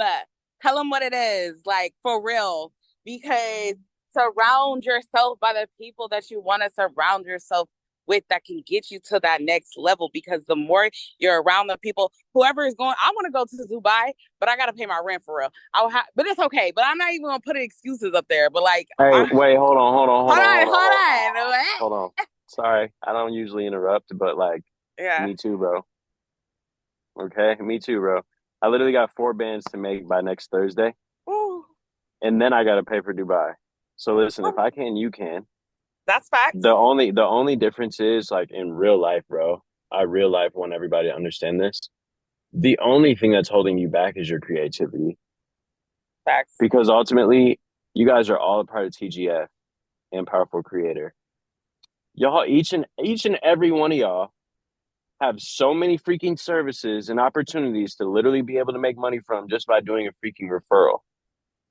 what it is, like for real, because surround yourself by the people that you want to surround yourself with that can get you to that next level. Because the more you're around the people, whoever is going, I want to go to Dubai, but I got to pay my rent for real. But it's okay. But I'm not even gonna put excuses up there. But like, Hey, wait, hold on, hold on, hold on, hold on, hold on. hold on. Sorry, I don't usually interrupt, but like, Yeah. me too, bro. Okay, me too, bro. I literally got 4 bands to make by next Thursday, Ooh, and then I got to pay for Dubai. So listen, if I can, you can. that's facts. The only difference is like in real life, bro. I real life want everybody to understand this. The only thing that's holding you back is your creativity, Facts. because ultimately, you guys are all a part of TGF and Powerful Creator. Y'all, each and every one of y'all have so many freaking services and opportunities to literally be able to make money from just by doing a freaking referral.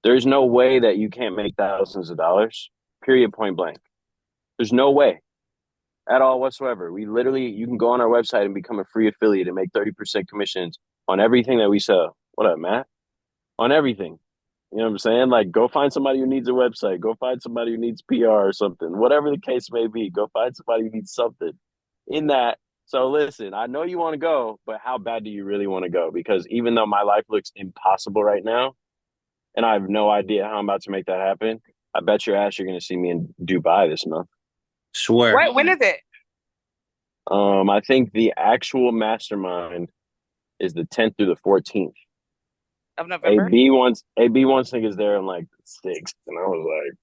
There's no way that you can't make thousands of dollars, period, point blank. There's no way at all whatsoever. You can go on our website and become a free affiliate and make 30% commissions on everything that we sell. What up, Matt? On everything. You know what I'm saying? Like, go find somebody who needs a website. Go find somebody who needs PR or something. Whatever the case may be, go find somebody who needs something in that. So listen, I know you want to go, but how bad do you really want to go? Because even though my life looks impossible right now, and I have no idea how I'm about to make that happen, I bet your ass you're going to see me in Dubai this month. Swear. Wait, when is it? I think the actual mastermind is the 10th through the 14th. Of November? AB wants niggas there on like the 6th, and I was like,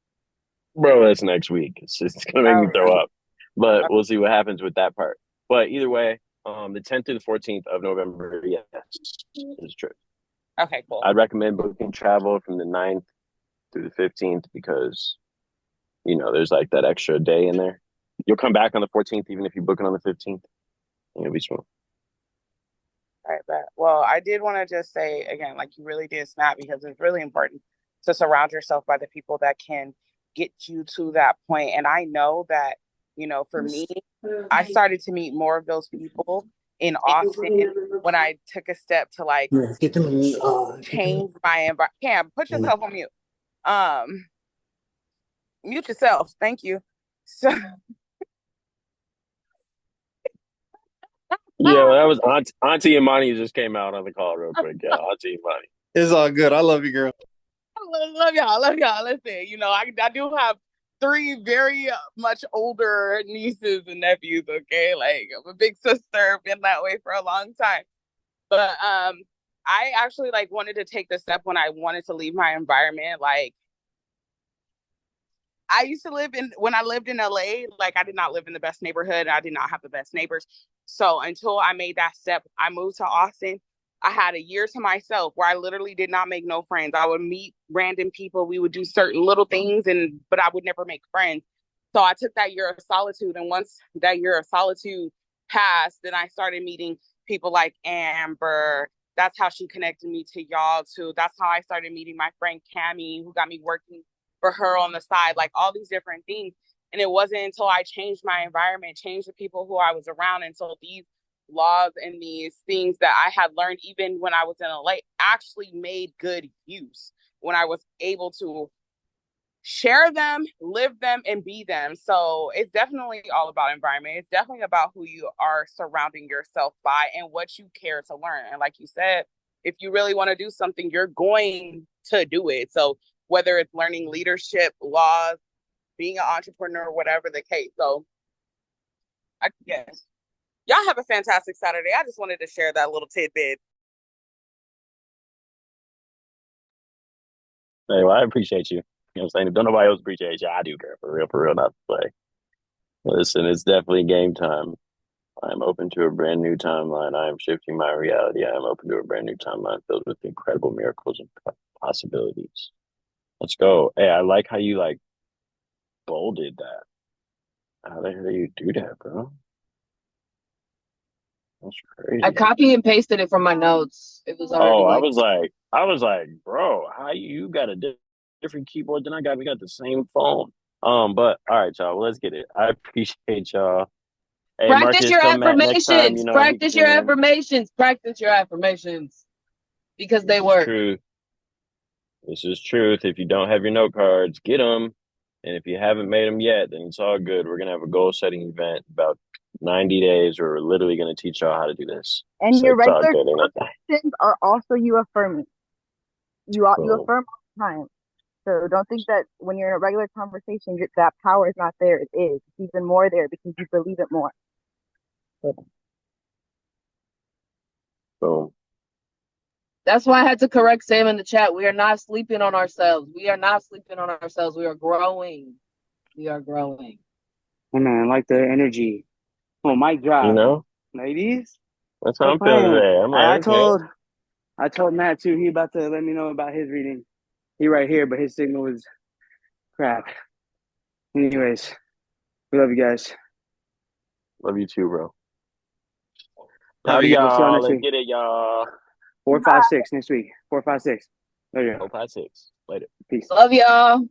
bro, that's next week. It's gonna make me throw up. But we'll see what happens with that part. But either way, the 10th through the 14th of November, yes, is true. Okay, cool. I'd recommend booking travel from the 9th through the 15th because, there's like that extra day in there. You'll come back on the 14th, even if you book it on the 15th. And you'll be smooth. All right, bet. Well, I did want to just say again, like you really did snap because it's really important to surround yourself by the people that can get you to that point. And I know that, for me, I started to meet more of those people in Austin when I took a step to like Get them change my environment. Cam, put yourself on mute. Mute yourself. Thank you. So Yeah, well, that was Auntie Imani just came out on the call real quick. Yeah, Auntie Imani. It's all good. I love you, girl. love y'all. Love y'all. Listen, I do have 3 very much older nieces and nephews. Okay, like I'm a big sister. Been that way for a long time. But I actually like wanted to take the step when I wanted to leave my environment. Like I used to when I lived in LA, like I did not live in the best neighborhood. I did not have the best neighbors. So until I made that step, I moved to Austin. I had a year to myself where I literally did not make no friends. I would meet random people. We would do certain little things but I would never make friends. So I took that year of solitude. And once that year of solitude passed, then I started meeting people like Amber. That's how she connected me to y'all too. That's how I started meeting my friend Cammie, who got me working for her on the side, like all these different things. And it wasn't until I changed my environment, changed the people who I was around, until these laws and these things that I had learned even when I was in LA actually made good use when I was able to share them, live them, and be them. So it's definitely all about environment. It's definitely about who you are surrounding yourself by and what you care to learn. And like you said, if you really want to do something, you're going to do it. So whether it's learning leadership, laws, being an entrepreneur, whatever the case. So I guess y'all have a fantastic Saturday. I just wanted to share that little tidbit. Hey, well, I appreciate you. You know what I'm saying? If don't nobody else appreciate you, I do, girl. For real, not to play. Listen, it's definitely game time. I'm open to a brand new timeline. I am shifting my reality. I am open to a brand new timeline filled with incredible miracles and possibilities. Let's go. Hey, I like how you like bolded that. How the hell do you do that, bro? That's crazy. I copy and pasted it from my notes. It was already Oh, like I was like, bro, how you got a different keyboard than I got? We got the same phone. But all right, y'all. Well, let's get it. I appreciate y'all. Hey, practice Marcus, your come back next time. affirmations. Hit Practice you, your man. affirmations. Practice your affirmations because they work. Truth. This is truth. If you don't have your note cards, get them. And if you haven't made them yet, then it's all good. We're gonna have a goal setting event about 90 days where we're literally gonna teach y'all how to do this. And So your it's all regular good. conversations are also you affirming. You Boom. affirm all the time. So don't think that when you're in a regular conversation, that power is not there. It is. It's even more there because you believe it more. Boom. That's why I had to correct Sam in the chat. We are not sleeping on ourselves. We are not sleeping on ourselves. We are growing. We are growing. Oh man, I like the energy. Oh, mic You drop, know? ladies. That's how Quit I'm feeling playing. today. I'm I like, okay. told Matt too. He about to let me know about his reading. He right here, but his signal was crap. Anyways, we love you guys. Love you too, bro. All Love right, we'll see y'all y'all. next Let's week. get it, y'all. 4, 5, 6 next week. 4, 5, 6. There you go. 4, 5, 6. Later. Peace. Love y'all.